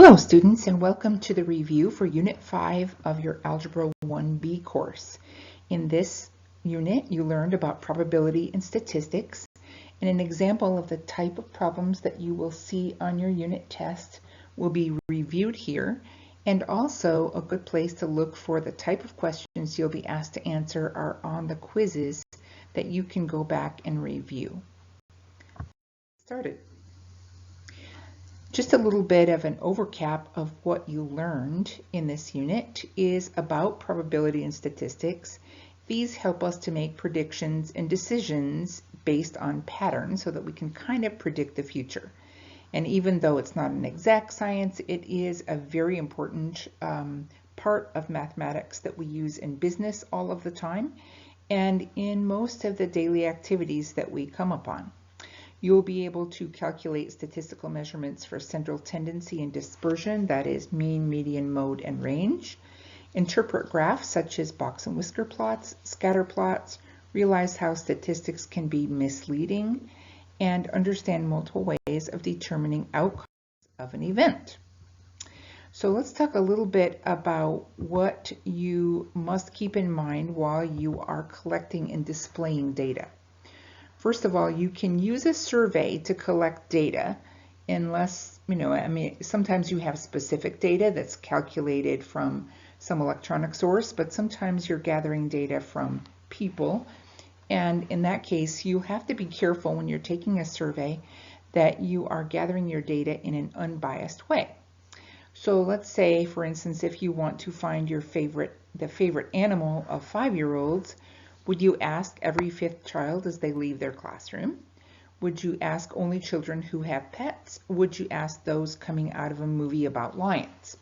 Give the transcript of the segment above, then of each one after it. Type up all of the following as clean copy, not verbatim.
Hello students, and welcome to the review for Unit 5 of your Algebra 1B course. In this unit you learned about probability and statistics, and an example of the type of problems that you will see on your unit test will be reviewed here, and also a good place to look for the type of questions you'll be asked to answer are on the quizzes that you can go back and review. Started. Just a little bit of an overcap of what you learned in this unit is about probability and statistics. These help us to make predictions and decisions based on patterns so that we can kind of predict the future. And even though it's not an exact science, it is a very important part of mathematics that we use in business all of the time and in most of the daily activities that we come upon. You'll be able to calculate statistical measurements for central tendency and dispersion, that is mean, median, mode, and range. Interpret graphs such as box and whisker plots, scatter plots, realize how statistics can be misleading, and understand multiple ways of determining outcomes of an event. So let's talk a little bit about what you must keep in mind while you are collecting and displaying data. First of all, you can use a survey to collect data unless, sometimes you have specific data that's calculated from some electronic source, but sometimes you're gathering data from people. And in that case, you have to be careful when you're taking a survey that you are gathering your data in an unbiased way. So let's say, for instance, if you want to find the favorite animal of 5-year-olds, would you ask every 5th child as they leave their classroom? Would you ask only children who have pets? Would you ask those coming out of a movie about lions?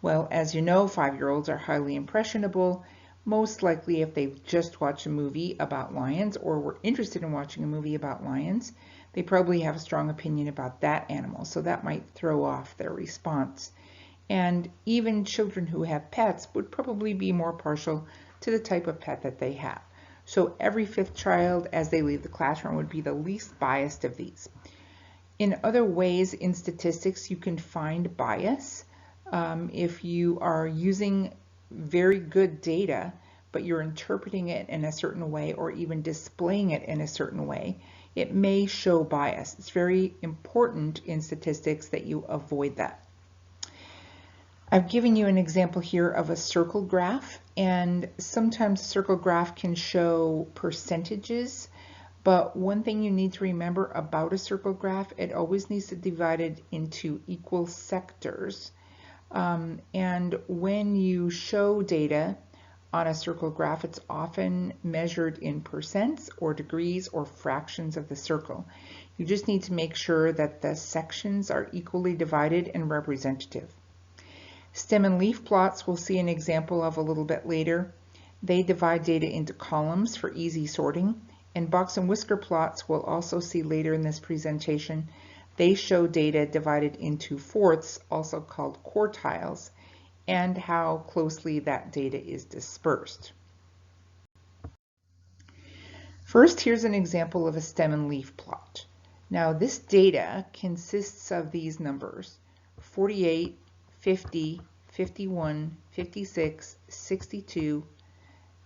Well, as you know, 5-year-olds are highly impressionable. Most likely, if they've just watched a movie about lions or were interested in watching a movie about lions, they probably have a strong opinion about that animal, so that might throw off their response. And even children who have pets would probably be more partial to the type of pet that they have. So every 5th child as they leave the classroom would be the least biased of these. In other ways in statistics you can find bias. If you are using very good data but you're interpreting it in a certain way or even displaying it in a certain way, it may show bias. It's very important in statistics that you avoid that. I've given you an example here of a circle graph, and sometimes a circle graph can show percentages, but one thing you need to remember about a circle graph, it always needs to be divided into equal sectors. And when you show data on a circle graph, it's often measured in percents or degrees or fractions of the circle. You just need to make sure that the sections are equally divided and representative. Stem and leaf plots we'll see an example of a little bit later. They divide data into columns for easy sorting, and box and whisker plots we'll also see later in this presentation. They show data divided into fourths, also called quartiles, and how closely that data is dispersed. First, here's an example of a stem and leaf plot. Now this data consists of these numbers: 48, 50, 51, 56, 62,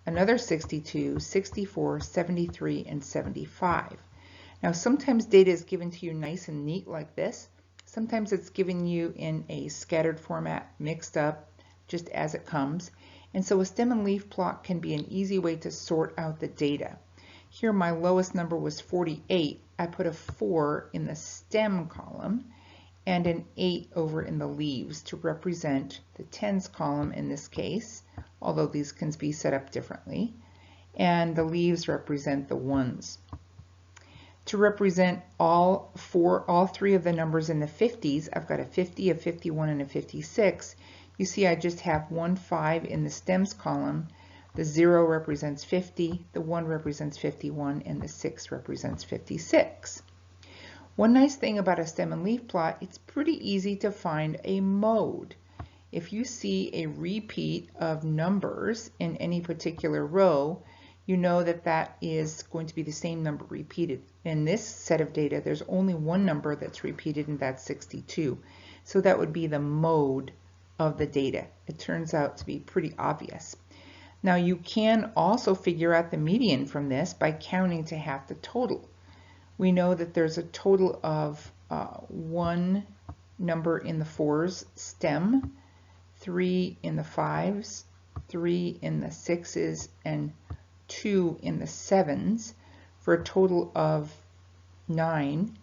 another 62, 64, 73, and 75. Now sometimes data is given to you nice and neat like this. Sometimes it's given you in a scattered format, mixed up, just as it comes. And so a stem and leaf plot can be an easy way to sort out the data. Here my lowest number was 48. I put a 4 in the stem column and an 8 over in the leaves to represent the tens column in this case, although these can be set up differently, and the leaves represent the ones. To represent all 3 of the numbers in the 50s, I've got a 50, a 51, and a 56. You see I just have 1 5 in the stems column. The 0 represents 50, the 1 represents 51, and the 6 represents 56. One nice thing about a stem and leaf plot, it's pretty easy to find a mode. If you see a repeat of numbers in any particular row, you know that that is going to be the same number repeated. In this set of data, there's only one number that's repeated, and that's 62. So that would be the mode of the data. It turns out to be pretty obvious. Now you can also figure out the median from this by counting to half the total. We know that there's a total of 1 number in the 4s stem, 3 in the 5s, 3 in the 6s, and 2 in the 7s for a total of 9.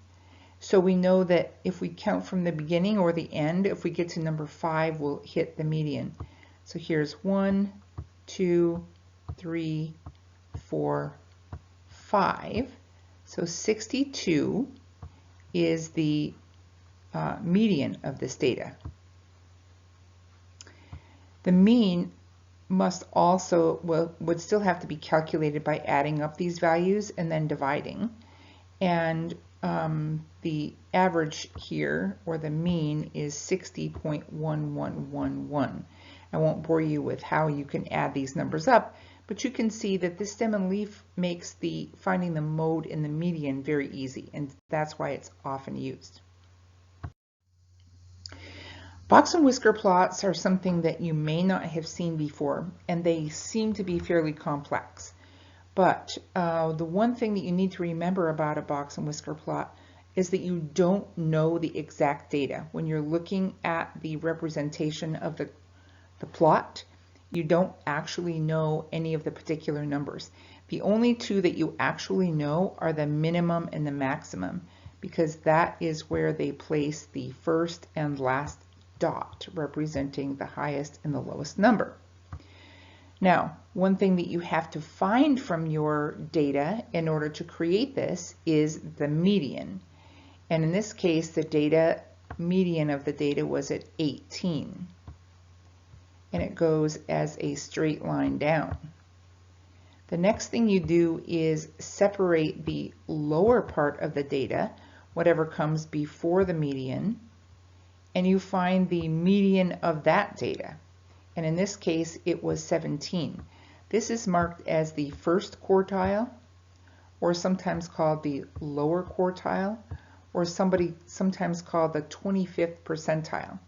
So we know that if we count from the beginning or the end, if we get to number 5, we'll hit the median. So here's 1, 2, 3, 4, 5. So 62 is the median of this data. The mean must also, would still have to be calculated by adding up these values and then dividing. And the average here, or the mean, is 60.1111. I won't bore you with how you can add these numbers up, but you can see that this stem and leaf makes the finding the mode in the median very easy, and that's why it's often used. Box and whisker plots are something that you may not have seen before, and they seem to be fairly complex. But the one thing that you need to remember about a box and whisker plot is that you don't know the exact data. When you're looking at the representation of the plot, you don't actually know any of the particular numbers. The only two that you actually know are the minimum and the maximum, because that is where they place the first and last dot representing the highest and the lowest number. Now, one thing that you have to find from your data in order to create this is the median. And in this case, the median of the data was at 18. And it goes as a straight line down. The next thing you do is separate the lower part of the data, whatever comes before the median, and you find the median of that data. And in this case, it was 17. This is marked as the first quartile, or sometimes called the lower quartile, or sometimes called the 25th percentile,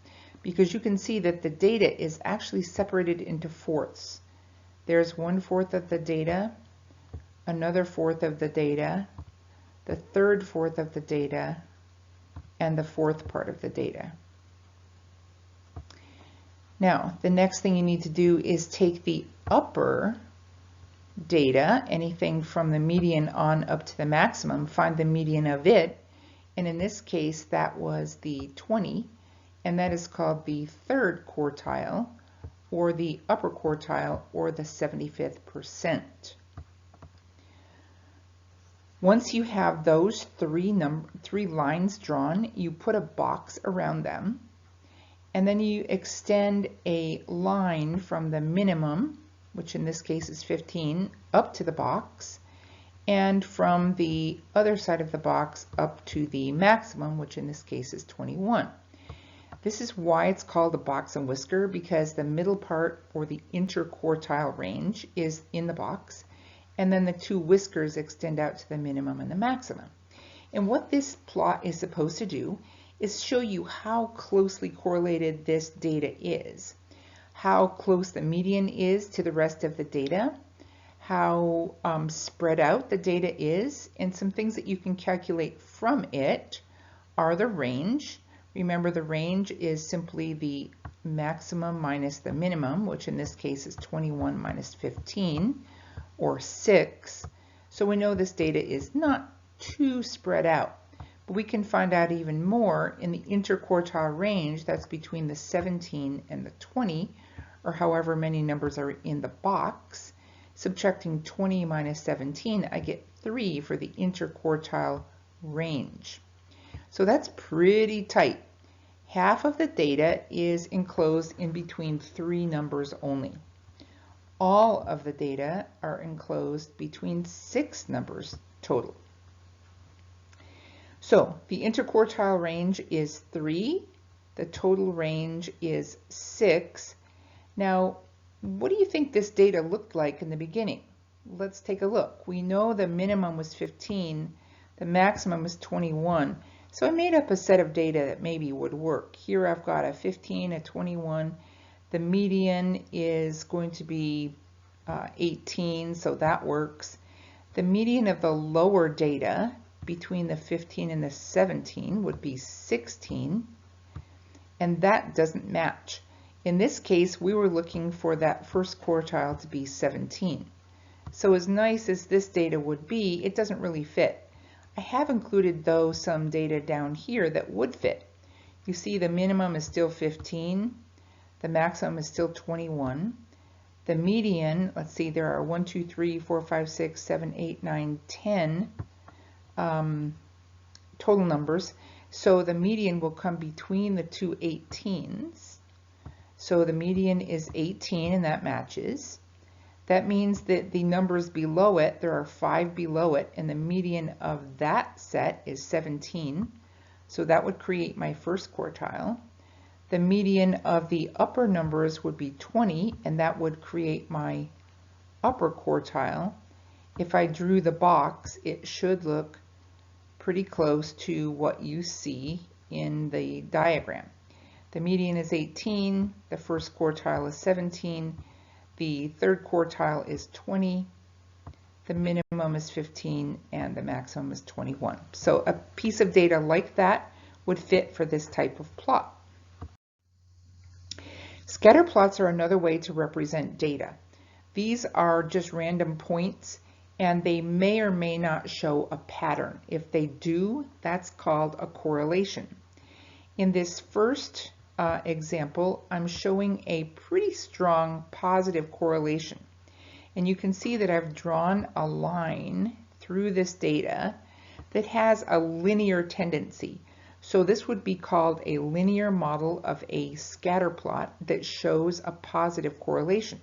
because you can see that the data is actually separated into fourths. There's 1/4 of the data, another fourth of the data, the third fourth of the data, and the fourth part of the data. Now, the next thing you need to do is take the upper data, anything from the median on up to the maximum, find the median of it, and in this case that was the 20, and that is called the third quartile, or the upper quartile, or the 75th percent. Once you have those three lines drawn, you put a box around them, and then you extend a line from the minimum, which in this case is 15, up to the box, and from the other side of the box up to the maximum, which in this case is 21. This is why it's called a box and whisker, because the middle part, or the interquartile range, is in the box, and then the two whiskers extend out to the minimum and the maximum. And what this plot is supposed to do is show you how closely correlated this data is, how close the median is to the rest of the data, how spread out the data is, and some things that you can calculate from it are the range. Remember, the range is simply the maximum minus the minimum, which in this case is 21 minus 15, or 6. So we know this data is not too spread out. But we can find out even more in the interquartile range, that's between the 17 and the 20, or however many numbers are in the box. Subtracting 20 minus 17, I get 3 for the interquartile range. So that's pretty tight. Half of the data is enclosed in between 3 numbers only. All of the data are enclosed between 6 numbers total. So the interquartile range is 3, the total range is 6. Now, what do you think this data looked like in the beginning? Let's take a look. We know the minimum was 15, the maximum was 21. So I made up a set of data that maybe would work. Here I've got a 15, a 21. The median is going to be 18, so that works. The median of the lower data between the 15 and the 17 would be 16, and that doesn't match. In this case, we were looking for that first quartile to be 17. So as nice as this data would be, it doesn't really fit. I have included, though, some data down here that would fit. You see the minimum is still 15. The maximum is still 21. The median, let's see, there are 1, 2, 3, 4, 5, 6, 7, 8, 9, 10 total numbers. So the median will come between the two 18s. So the median is 18, and that matches. That means that the numbers below it, there are 5 below it, and the median of that set is 17. So that would create my first quartile. The median of the upper numbers would be 20, and that would create my upper quartile. If I drew the box, it should look pretty close to what you see in the diagram. The median is 18, the first quartile is 17, the third quartile is 20, the minimum is 15, and the maximum is 21. So a piece of data like that would fit for this type of plot. Scatter plots are another way to represent data. These are just random points, and they may or may not show a pattern. If they do, that's called a correlation. In this first example, I'm showing a pretty strong positive correlation. And you can see that I've drawn a line through this data that has a linear tendency. So this would be called a linear model of a scatter plot that shows a positive correlation.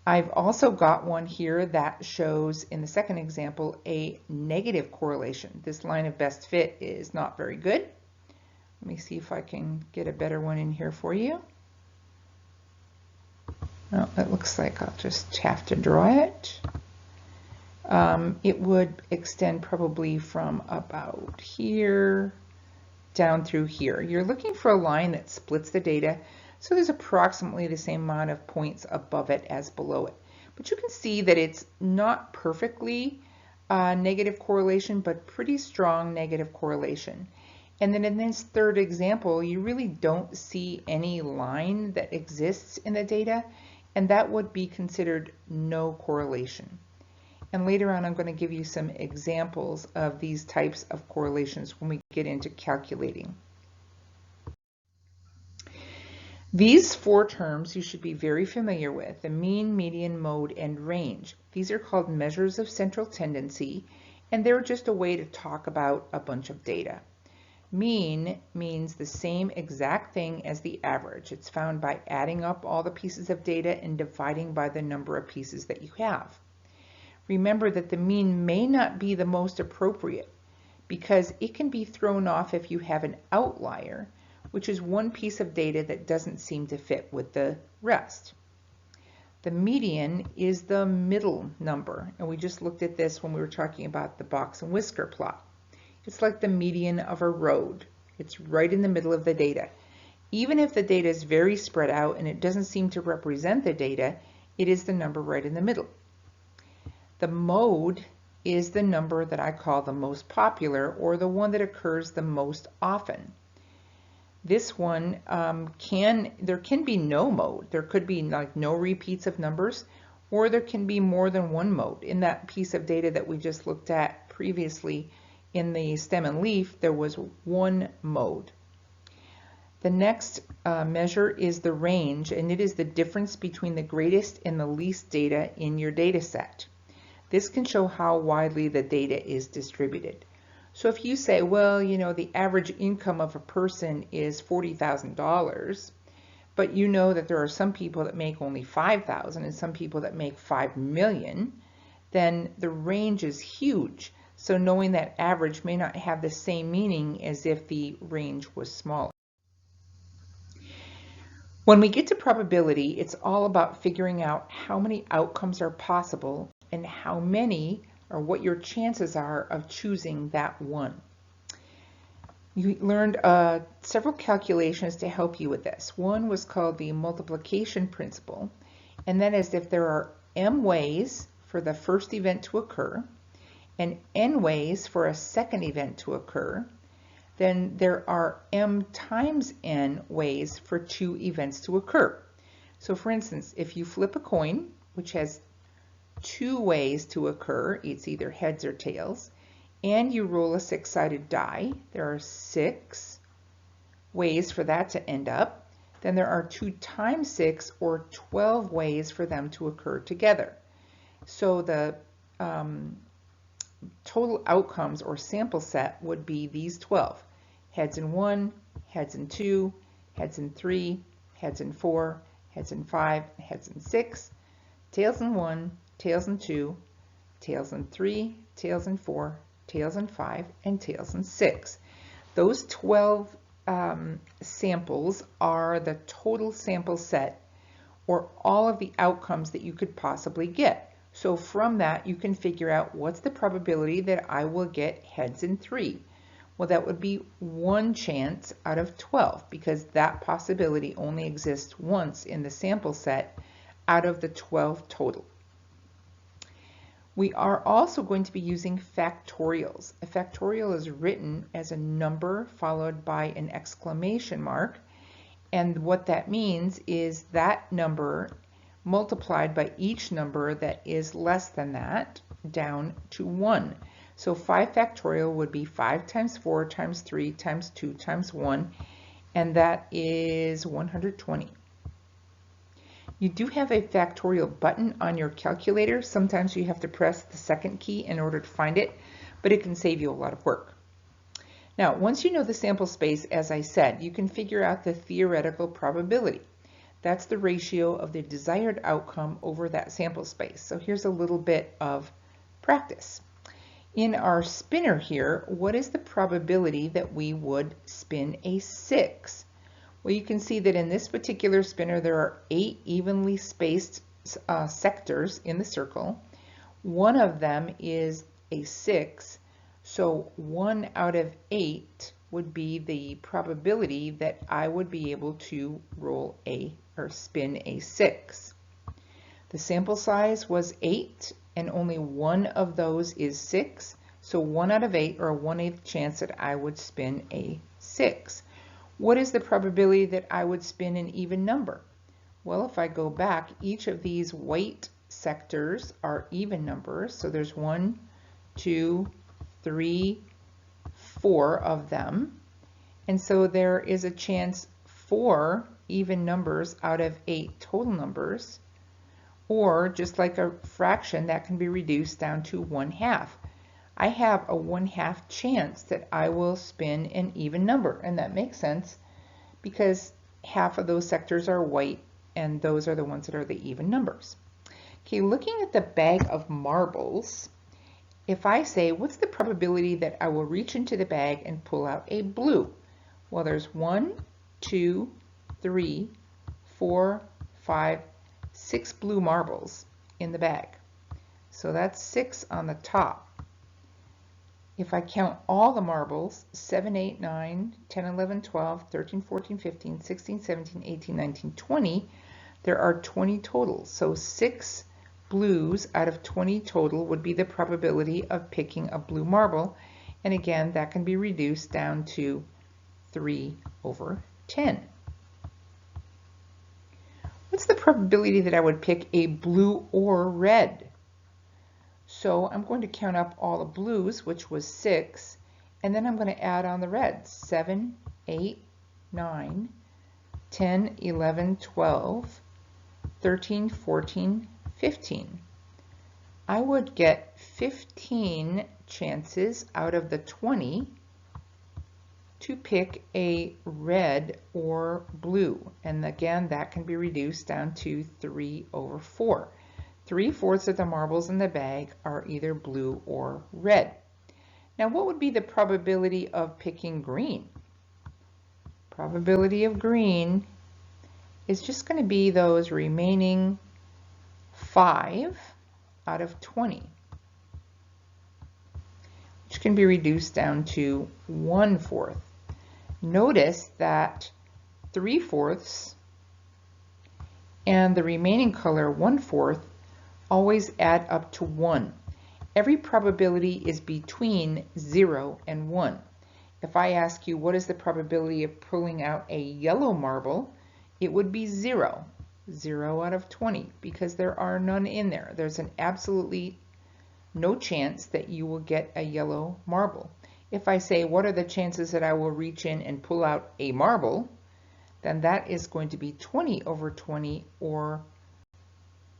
I've also got one here that shows, in the second example, a negative correlation. This line of best fit is not very good. Let me see if I can get a better one in here for you. Well, it looks like I'll just have to draw it. It would extend probably from about here down through here. You're looking for a line that splits the data, so there's approximately the same amount of points above it as below it. But you can see that it's not perfectly negative correlation, but pretty strong negative correlation. And then in this third example, you really don't see any line that exists in the data, and that would be considered no correlation. And later on, I'm going to give you some examples of these types of correlations when we get into calculating. These 4 terms you should be very familiar with: the mean, median, mode, and range. These are called measures of central tendency, and they're just a way to talk about a bunch of data. Mean means the same exact thing as the average. It's found by adding up all the pieces of data and dividing by the number of pieces that you have. Remember that the mean may not be the most appropriate because it can be thrown off if you have an outlier, which is one piece of data that doesn't seem to fit with the rest. The median is the middle number, and we just looked at this when we were talking about the box and whisker plot. It's like the median of a road. It's right in the middle of the data. Even if the data is very spread out and it doesn't seem to represent the data, it is the number right in the middle. The mode is the number that I call the most popular, or the one that occurs the most often. This one there can be no mode. There could be like no repeats of numbers, or there can be more than one mode. In that piece of data that we just looked at previously in the stem and leaf, there was one mode. The next measure is the range, and it is the difference between the greatest and the least data in your data set. This can show how widely the data is distributed. So if you say, well, you know, the average income of a person is $40,000, but you know that there are some people that make only $5,000 and some people that make $5 million, then the range is huge. So knowing that average may not have the same meaning as if the range was smaller. When we get to probability, it's all about figuring out how many outcomes are possible and how many, or what your chances are of choosing that one. You learned several calculations to help you with this. One was called the multiplication principle, and that is if there are m ways for the first event to occur and n ways for a second event to occur, then there are m times n ways for two events to occur. So for instance, if you flip a coin, which has two ways to occur, it's either heads or tails, and you roll a six-sided die, there are 6 ways for that to end up, then there are 2 times 6 or 12 ways for them to occur together. So the total outcomes or sample set would be these 12. Heads in 1, heads in 2, heads in 3, heads in 4, heads in 5, heads in 6, tails in 1, tails in 2, tails in 3, tails in 4, tails in 5, and tails in 6. Those 12 samples are the total sample set, or all of the outcomes that you could possibly get. So from that, you can figure out what's the probability that I will get heads in 3. Well, that would be 1 chance out of 12, because that possibility only exists once in the sample set out of the 12 total. We are also going to be using factorials. A factorial is written as a number followed by an exclamation mark, and what that means is that number multiplied by each number that is less than that down to 1. So 5 factorial would be 5 times 4 times 3 times 2 times 1, and that is 120. You do have a factorial button on your calculator. Sometimes you have to press the second key in order to find it, but it can save you a lot of work. Now, once you know the sample space, as I said, you can figure out the theoretical probability. That's the ratio of the desired outcome over that sample space. So here's a little bit of practice. In our spinner here, what is the probability that we would spin a 6? Well, you can see that in this particular spinner, there are 8 evenly spaced sectors in the circle. One of them is a 6, so 1 out of 8 would be the probability that I would be able to roll or spin a 6. The sample size was 8, and only one of those is 6, so 1 out of 8, or a 1/8 chance that I would spin a 6. What is the probability that I would spin an even number? Well, if I go back, each of these white sectors are even numbers, so there's 1, 2, 3, 4 of them, and so there is a chance 4 even numbers out of 8 total numbers, or just like a fraction, that can be reduced down to 1/2. I have a 1/2 chance that I will spin an even number, and that makes sense because half of those sectors are white, and those are the ones that are the even numbers. Okay, looking at the bag of marbles, if I say, what's the probability that I will reach into the bag and pull out a blue? Well, there's 1, 2, 3, 4, 5, 6 blue marbles in the bag. So that's 6 on the top. If I count all the marbles, 7, 8, 9, 10, 11, 12, 13, 14, 15, 16, 17, 18, 19, 20, there are 20 total. So 6 blues out of 20 total would be the probability of picking a blue marble. And again, that can be reduced down to 3/10. What's the probability that I would pick a blue or red? So I'm going to count up all the blues, which was 6, and then I'm going to add on the reds. 7, 8, 9, 10, 11, 12, 13, 14, 15. I would get 15 chances out of the 20 to pick a red or blue. And again, that can be reduced down to 3/4. 3/4 of the marbles in the bag are either blue or red. Now, what would be the probability of picking green? Probability of green is just going to be those remaining 5 out of 20, which can be reduced down to 1/4. Notice that 3/4 and the remaining color 1/4 always add up to 1. Every probability is between 0 and 1. If I ask you what is the probability of pulling out a yellow marble, it would be 0. 0 out of 20, because there are none in there. There's an absolutely no chance that you will get a yellow marble. If I say, what are the chances that I will reach in and pull out a marble, then that is going to be 20/20, or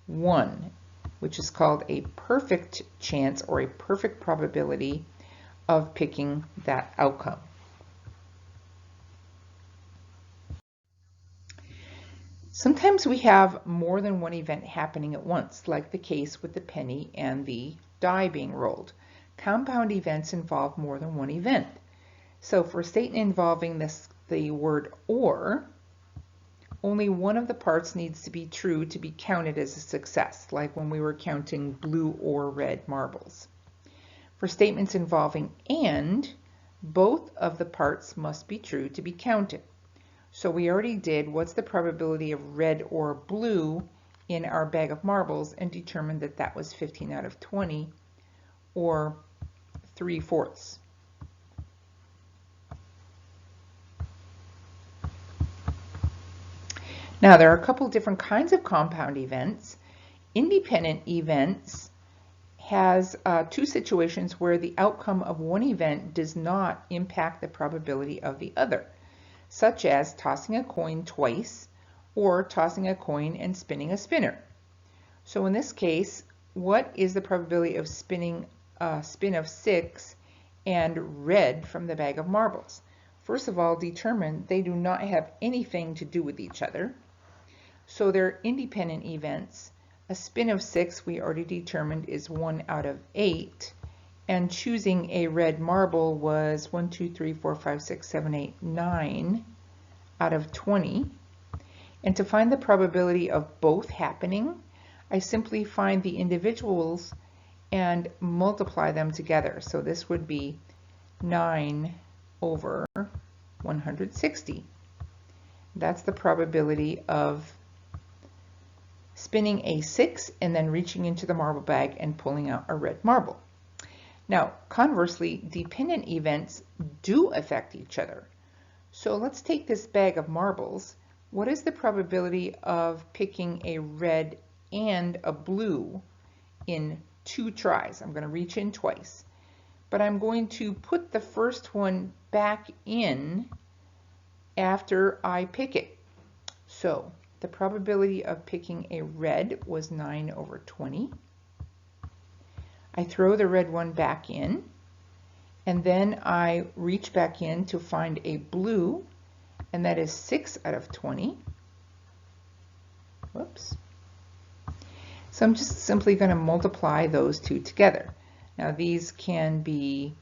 1, which is called a perfect chance or a perfect probability of picking that outcome. Sometimes we have more than one event happening at once, like the case with the penny and the die being rolled. Compound events involve more than one event. So for a statement involving the word or, only one of the parts needs to be true to be counted as a success, like when we were counting blue or red marbles. For statements involving and, both of the parts must be true to be counted. So we already did what's the probability of red or blue in our bag of marbles and determined that that was 15 out of 20, or 3/4. Now there are a couple different kinds of compound events. Independent events has two situations where the outcome of one event does not impact the probability of the other, such as tossing a coin twice or tossing a coin and spinning a spinner. So in this case, what is the probability of spinning a spin of 6 and red from the bag of marbles? First of all, determine they do not have anything to do with each other. So they're independent events. A spin of 6 we already determined is 1 out of 8. And choosing a red marble was 1, 2, 3, 4, 5, 6, 7, 8, 9 out of 20. And to find the probability of both happening, I simply find the individuals and multiply them together. So this would be 9/160. That's the probability of spinning a 6 and then reaching into the marble bag and pulling out a red marble. Now, conversely, dependent events do affect each other. So let's take this bag of marbles. What is the probability of picking a red and a blue in 2 tries? I'm going to reach in twice, but I'm going to put the first one back in after I pick it. So the probability of picking a red was 9/20. I throw the red one back in, and then I reach back in to find a blue, and that is 6 out of 20. Whoops. So I'm just simply going to multiply those two together. Now these can be,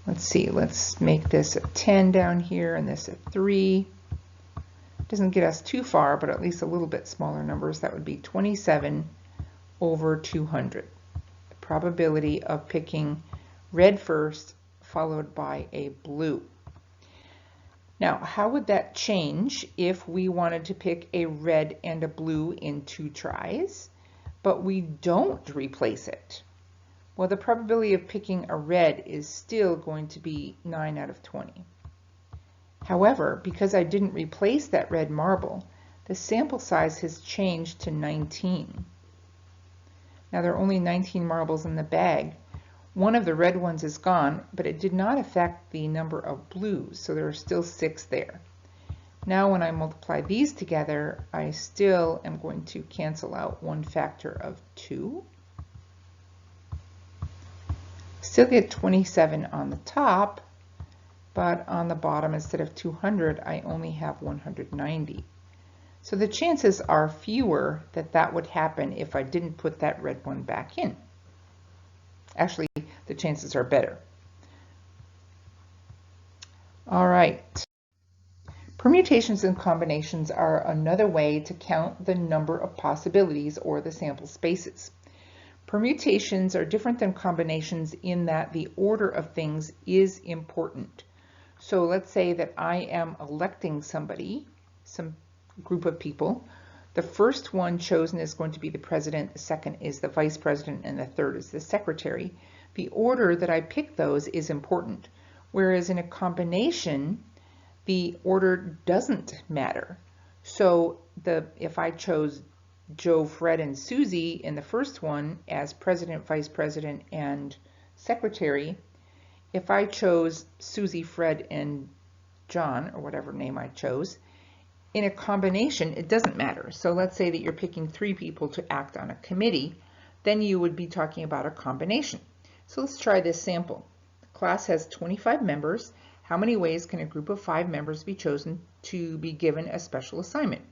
let's see, let's make this a 10 down here and this a 3. Doesn't get us too far, but at least a little bit smaller numbers. That would be 27/200. The probability of picking red first, followed by a blue. Now, how would that change if we wanted to pick a red and a blue in 2 tries, but we don't replace it? Well, the probability of picking a red is still going to be 9 out of 20. However, because I didn't replace that red marble, the sample size has changed to 19. Now there are only 19 marbles in the bag. One of the red ones is gone, but it did not affect the number of blues, so there are still 6 there. Now when I multiply these together, I still am going to cancel out 1 factor of 2. Still get 27 on the top, but on the bottom, instead of 200, I only have 190. So the chances are fewer that that would happen if I didn't put that red one back in. Actually, the chances are better. All right. Permutations and combinations are another way to count the number of possibilities or the sample spaces. Permutations are different than combinations in that the order of things is important. So let's say that I am electing somebody, some group of people. The first one chosen is going to be the president, the second is the vice president, and the third is the secretary. The order that I pick those is important, whereas in a combination, the order doesn't matter. So if I chose Joe, Fred, and Susie in the first one as president, vice president, and secretary, if I chose Susie, Fred, and John, or whatever name I chose, in a combination, it doesn't matter. So let's say that you're picking 3 people to act on a committee, then you would be talking about a combination. So let's try this sample. The class has 25 members. How many ways can a group of 5 members be chosen to be given a special assignment?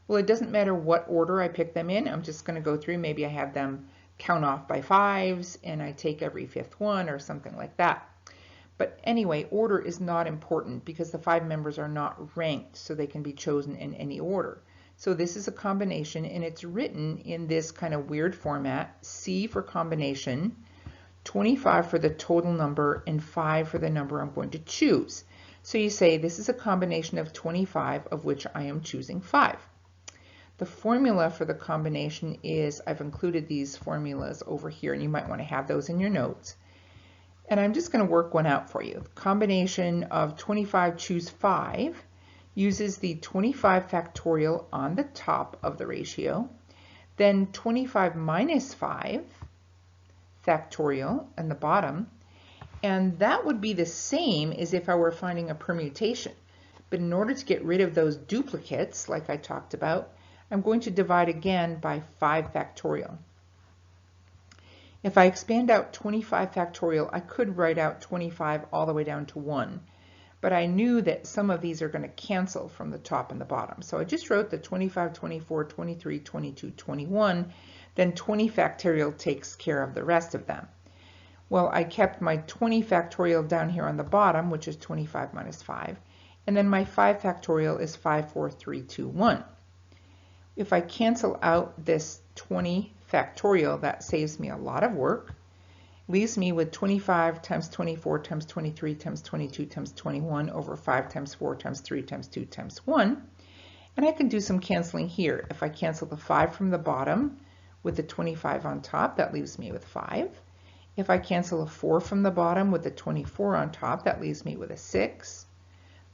Well, it doesn't matter what order I pick them in. I'm just going to go through. Maybe I have them count off by 5s and I take every 5th one or something like that. But anyway, order is not important because the 5 members are not ranked, so they can be chosen in any order. So this is a combination, and it's written in this kind of weird format: C for combination, 25 for the total number, and 5 for the number I'm going to choose. So you say this is a combination of 25 of which I am choosing 5. The formula for the combination is, I've included these formulas over here, and you might want to have those in your notes. And I'm just going to work one out for you. The combination of 25 choose 5 uses the 25 factorial on the top of the ratio, then 25 minus 5 factorial on the bottom, and that would be the same as if I were finding a permutation. But in order to get rid of those duplicates, like I talked about, I'm going to divide again by 5 factorial. If I expand out 25 factorial, I could write out 25 all the way down to 1. But I knew that some of these are going to cancel from the top and the bottom. So I just wrote the 25, 24, 23, 22, 21. Then 20 factorial takes care of the rest of them. Well, I kept my 20 factorial down here on the bottom, which is 25 minus 5. And then my 5 factorial is 5, 4, 3, 2, 1. If I cancel out this 20 factorial, that saves me a lot of work. Leaves me with 25 times 24 times 23 times 22 times 21 over 5 times 4 times 3 times 2 times 1. And I can do some canceling here. If I cancel the 5 from the bottom with the 25 on top, that leaves me with 5. If I cancel a 4 from the bottom with the 24 on top, that leaves me with a 6.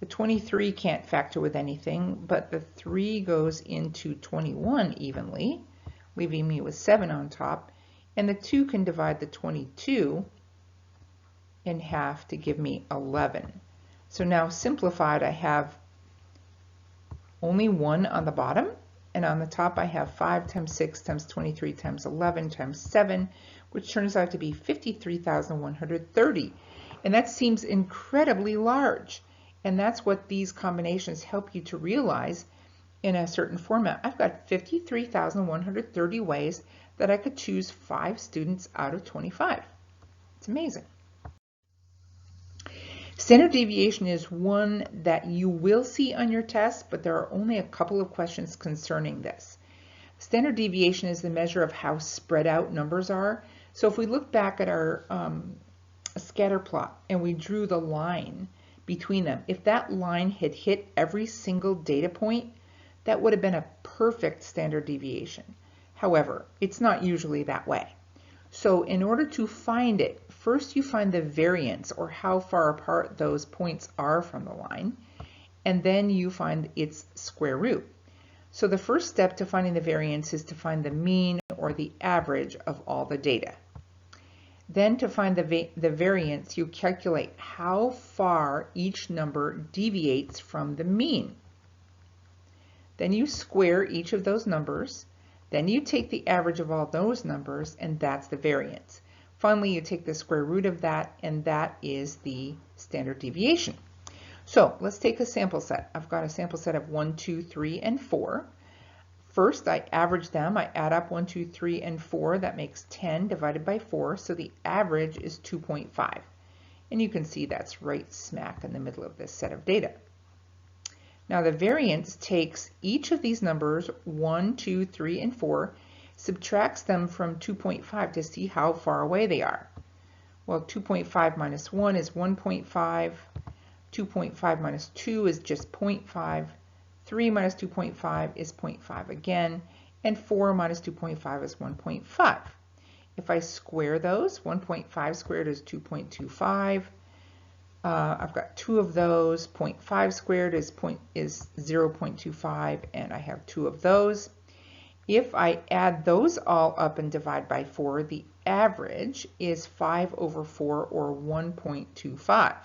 The 23 can't factor with anything, but the 3 goes into 21 evenly, leaving me with 7 on top. And the 2 can divide the 22 in half to give me 11. So now simplified, I have only 1 on the bottom, and on the top I have 5 times 6 times 23 times 11 times 7, which turns out to be 53,130. And that seems incredibly large. And that's what these combinations help you to realize in a certain format. I've got 53,130 ways that I could choose 5 students out of 25. It's amazing. Standard deviation is one that you will see on your test, but there are only a couple of questions concerning this. Standard deviation is the measure of how spread out numbers are. So if we look back at our scatter plot and we drew the line between them, if that line had hit every single data point, that would have been a perfect standard deviation. However, it's not usually that way. So in order to find it, first you find the variance, or how far apart those points are from the line, and then you find its square root. So the first step to finding the variance is to find the mean, or the average, of all the data. Then to find the variance, you calculate how far each number deviates from the mean. Then you square each of those numbers. Then you take the average of all those numbers, and that's the variance. Finally, you take the square root of that, and that is the standard deviation. So let's take a sample set. I've got a sample set of 1, 2, 3, and 4. First, I average them. I add up 1, 2, 3, and 4. That makes 10 divided by 4, so the average is 2.5. And you can see that's right smack in the middle of this set of data. Now the variance takes each of these numbers, 1, 2, 3, and 4, subtracts them from 2.5 to see how far away they are. Well, 2.5 minus 1 is 1.5. 2.5 minus 2 is just 0.5. 3 minus 2.5 is 0.5 again. And 4 minus 2.5 is 1.5. If I square those, 1.5 squared is 2.25. I've got two of those. 0.5 squared is 0.25, and I have two of those. If I add those all up and divide by 4, the average is 5 over 4, or 1.25.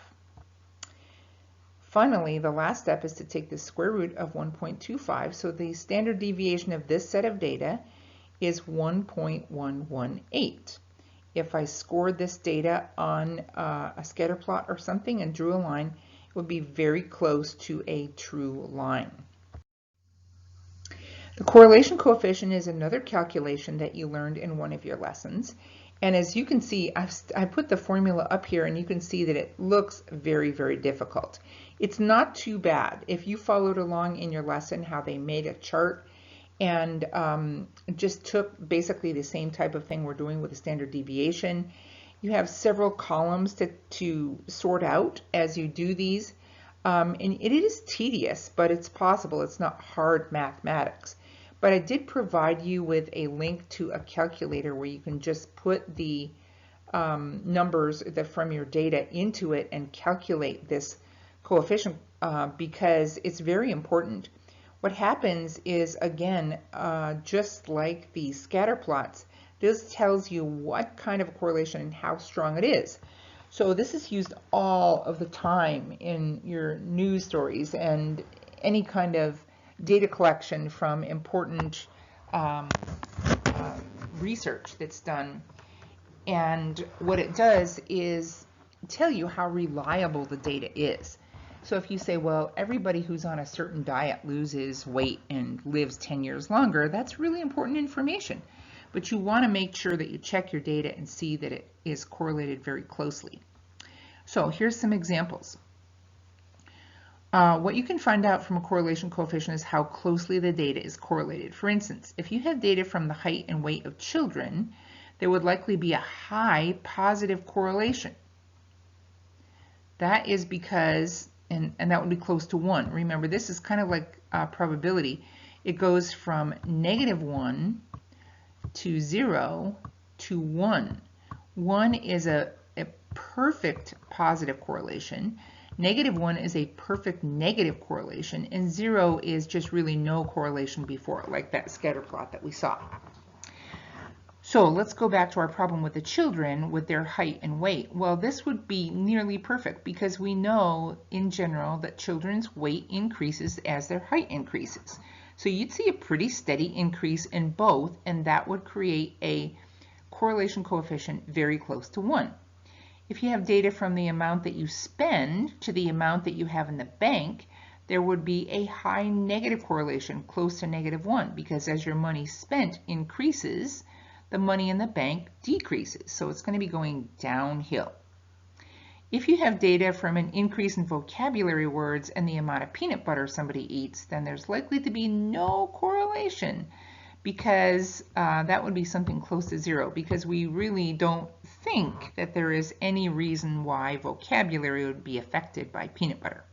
Finally, the last step is to take the square root of 1.25, so the standard deviation of this set of data is 1.118. If I scored this data on a scatter plot or something and drew a line, it would be very close to a true line. The correlation coefficient is another calculation that you learned in one of your lessons. And as you can see, I put the formula up here, and you can see that it looks very, very difficult. It's not too bad. If you followed along in your lesson how they made a chart and just took basically the same type of thing we're doing with the standard deviation, you have several columns to sort out as you do these. And it is tedious, but it's possible. It's not hard mathematics. But I did provide you with a link to a calculator where you can just put the numbers from your data into it and calculate this coefficient because it's very important. What happens is, again, just like the scatter plots, this tells you what kind of correlation and how strong it is. So this is used all of the time in your news stories and any kind of data collection from important research that's done. And what it does is tell you how reliable the data is. So if you say, well, everybody who's on a certain diet loses weight and lives 10 years longer, that's really important information. But you want to make sure that you check your data and see that it is correlated very closely. So here's some examples. What you can find out from a correlation coefficient is how closely the data is correlated. For instance, if you have data from the height and weight of children, there would likely be a high positive correlation. That is because, and that would be close to 1. Remember, this is kind of like probability. It goes from -1 to 0 to 1. 1 is a perfect positive correlation. -1 is a perfect negative correlation, and 0 is just really no correlation before, like that scatter plot that we saw. So let's go back to our problem with the children with their height and weight. Well, this would be nearly perfect because we know in general that children's weight increases as their height increases. So you'd see a pretty steady increase in both, and that would create a correlation coefficient very close to 1. If you have data from the amount that you spend to the amount that you have in the bank, there would be a high negative correlation close to -1 because as your money spent increases, the money in the bank decreases. So it's going to be going downhill. If you have data from an increase in vocabulary words and the amount of peanut butter somebody eats, then there's likely to be no correlation because that would be something close to 0 because we really don't think that there is any reason why vocabulary would be affected by peanut butter.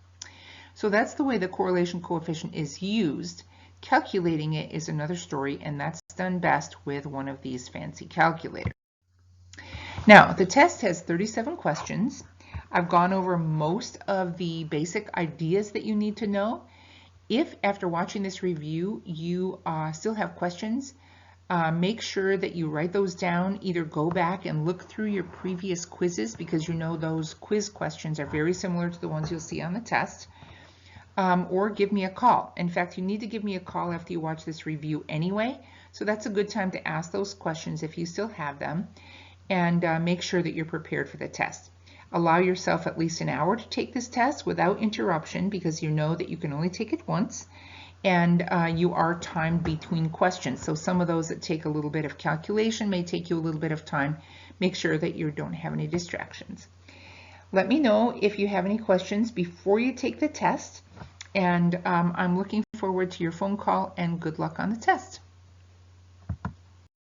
So that's the way the correlation coefficient is used. Calculating it is another story, and that's done best with one of these fancy calculators. Now, the test has 37 questions. I've gone over most of the basic ideas that you need to know. If after watching this review you still have questions, make sure that you write those down. Either go back and look through your previous quizzes because you know those quiz questions are very similar to the ones you'll see on the test, or give me a call. In fact, you need to give me a call after you watch this review anyway, so that's a good time to ask those questions if you still have them, and make sure that you're prepared for the test. Allow yourself at least an hour to take this test without interruption because you know that you can only take it once. And you are timed between questions. So some of those that take a little bit of calculation may take you a little bit of time. Make sure that you don't have any distractions. Let me know if you have any questions before you take the test. And I'm looking forward to your phone call, and good luck on the test.